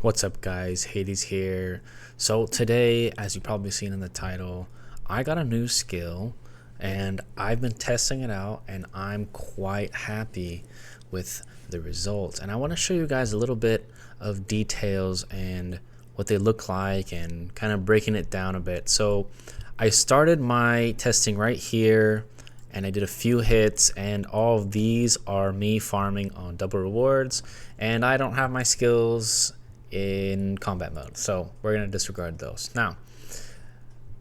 What's up, guys? Hades here. So today, as you probably seen in the title, I got a new skill and I've been testing it out and I'm quite happy with the results. And I want to show you guys a little bit of details and what they look like and kind of breaking it down a bit. So I started my testing right here and I did a few hits, and all of these are me farming on double rewards, and I don't have my skills in combat mode, so we're gonna disregard those. Now,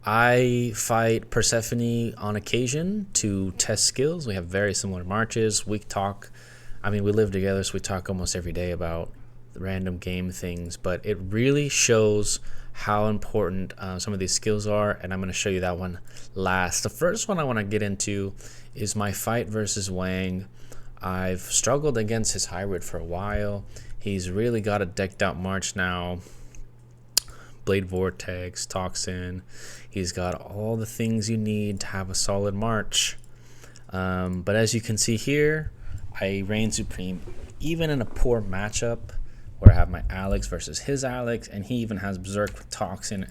I fight Persephone on occasion to test skills. We have very similar marches. We live together, so we talk almost every day about the random game things, but it really shows how important some of these skills are, and I'm going to show you that one last. The first one I want to get into is my fight versus Wang. I've struggled against his hybrid for a while. He's really got a decked out march now. Blade Vortex, Toxin. He's got all the things you need to have a solid march. But as you can see here, I reign supreme even in a poor matchup where I have my Alex versus his Alex, and he even has Berserk with Toxin.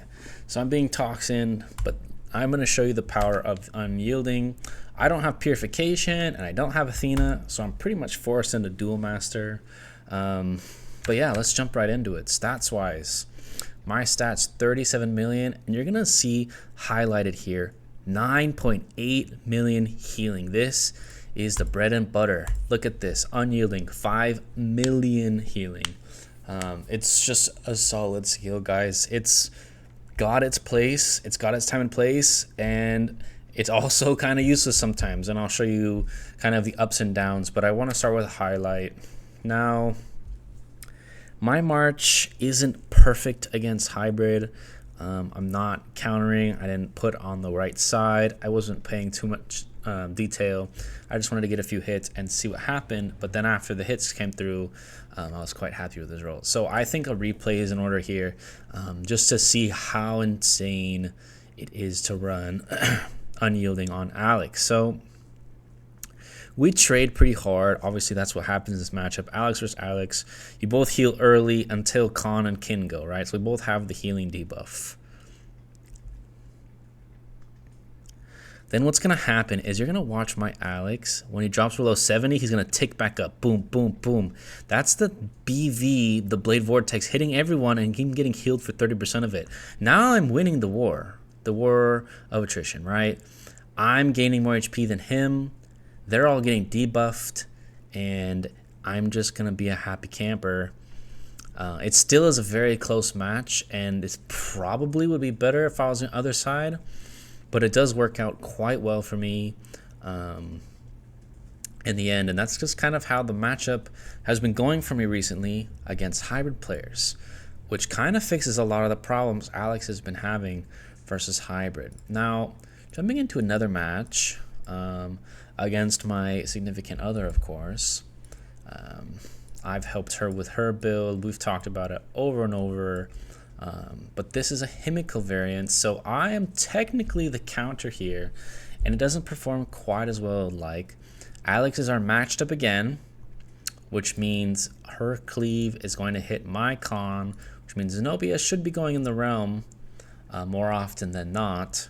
So I'm being Toxin, but I'm going to show you the power of Unyielding. I don't have Purification, and I don't have Athena, so I'm pretty much forced into Dual Master. But yeah, let's jump right into it. Stats-wise, my stats 37 million, and you're going to see highlighted here 9.8 million healing. This is the bread and butter. Look at this, Unyielding, 5 million healing. It's just a solid skill, guys. It's got its place, it's got its time and place, and it's also kind of useless sometimes, and I'll show you kind of the ups and downs, but I want to start with a highlight. Now, my march isn't perfect against hybrid. I'm not countering. I didn't put on the right side. I wasn't paying too much detail. I just wanted to get a few hits and see what happened, but then after the hits came through, I was quite happy with the result. So I think a replay is in order here, just to see how insane it is to run Unyielding on Alex. So we trade pretty hard. Obviously, that's what happens in this matchup. Alex versus Alex. You both heal early until Khan and Kin go, right? So we both have the healing debuff. Then what's going to happen is you're going to watch my Alex. When he drops below 70, he's going to tick back up. Boom, boom, boom. That's the BV, the Blade Vortex, hitting everyone and him getting healed for 30% of it. Now I'm winning the war of attrition, right? I'm gaining more HP than him. They're all getting debuffed, and I'm just going to be a happy camper. It still is a very close match, and it probably would be better if I was on the other side. But it does work out quite well for me in the end. And that's just kind of how the matchup has been going for me recently against hybrid players, which kind of fixes a lot of the problems Alex has been having versus hybrid. Now, jumping into another match against my significant other, of course. I've helped her with her build. We've talked about it over and over. But this is a Himiko variant, so I am technically the counter here, and it doesn't perform quite as well as like. Alex is our matched up again, which means her cleave is going to hit my Khan, which means Zenobia should be going in the realm more often than not,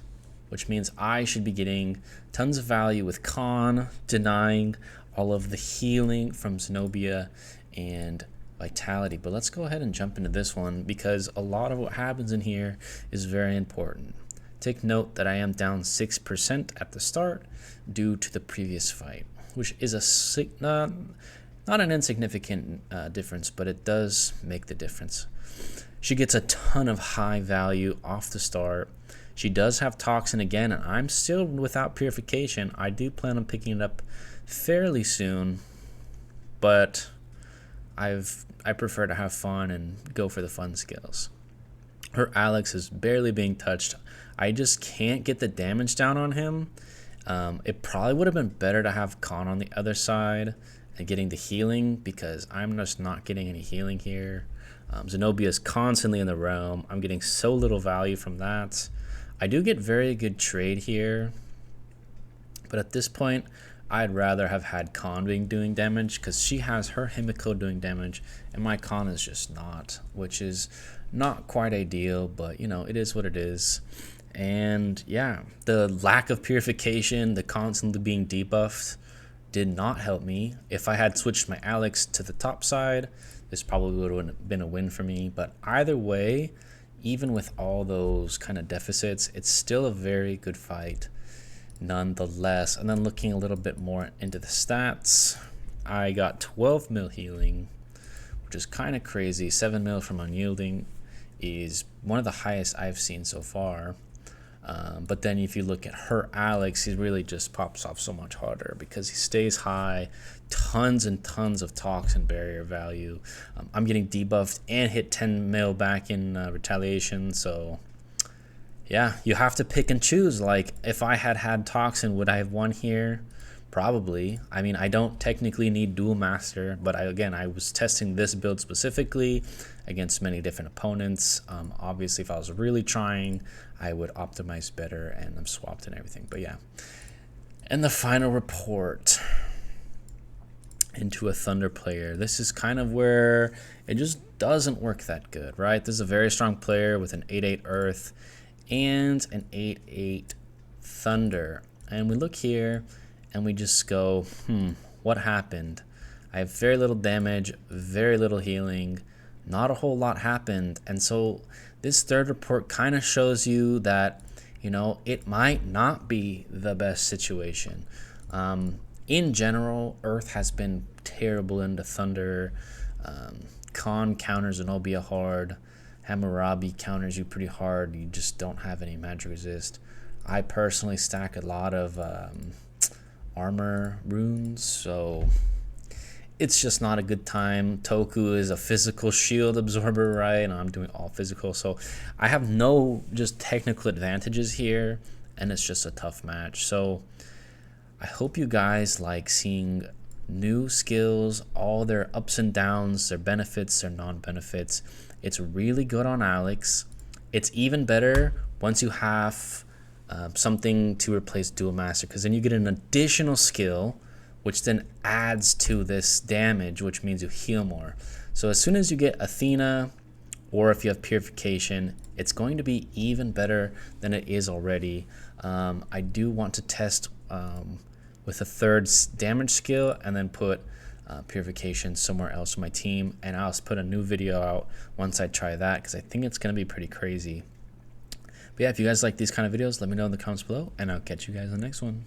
which means I should be getting tons of value with Khan, denying all of the healing from Zenobia and Vitality. But let's go ahead and jump into this one because a lot of what happens in here is very important. Take note that I am down 6% at the start due to the previous fight, which is not an insignificant difference, but it does make the difference. She gets a ton of high value off the start. She does have Toxin again, and I'm still without Purification. I do plan on picking it up fairly soon, but I prefer to have fun and go for the fun skills. Her Alex is barely being touched. I just can't get the damage down on him. It probably would have been better to have Khan on the other side and getting the healing, because I'm just not getting any healing here. Zenobia is constantly in the realm. I'm getting so little value from that. I do get very good trade here, but at this point, I'd rather have had Khan doing damage, because she has her Himiko doing damage and my Khan is just not, which is not quite ideal, but you know, it is what it is. And yeah, the lack of purification, the constantly being debuffed, did not help me. If I had switched my Alex to the top side, this probably would have been a win for me. But either way, even with all those kind of deficits, it's still a very good fight nonetheless. And then looking a little bit more into the stats, I got 12 mil healing, which is kind of crazy. 7 mil from Unyielding is one of the highest I've seen so far. But then if you look at her Alex, he really just pops off so much harder because he stays high, tons and tons of toxin barrier value. I'm getting debuffed and hit 10 mil back in retaliation. So yeah, you have to pick and choose. Like if I had toxin, would I have won here? Probably. I mean, I don't technically need dual master, but I was testing this build specifically against many different opponents. Obviously, if I was really trying, I would optimize better and I'm swapped and everything. But yeah. And the final report into a Thunder player. This is kind of where it just doesn't work that good, right? This is a very strong player with an 8/8 Earth and an 8/8 Thunder. And we look here and we just go, what happened? I have very little damage, very little healing, not a whole lot happened. And so this third report kind of shows you that, you know, it might not be the best situation. In general, Earth has been terrible into Thunder. Khan counters Zenobia hard. Hammurabi counters you pretty hard. You just don't have any magic resist. I personally stack a lot of armor runes, so it's just not a good time. Toku is a physical shield absorber, right? And I'm doing all physical, so I have no just technical advantages here, and it's just a tough match. So I hope you guys like seeing new skills, all their ups and downs, their benefits, their non-benefits. It's really good on Alex. It's even better once you have something to replace Dual Master, because then you get an additional skill which then adds to this damage, which means you heal more. So as soon as you get Athena, or if you have Purification, it's going to be even better than it is already. I do want to test with a third damage skill and then put Purification somewhere else in my team, and I'll put a new video out once I try that, because I think it's going to be pretty crazy. But yeah, if you guys like these kind of videos, let me know in the comments below, and I'll catch you guys in the next one.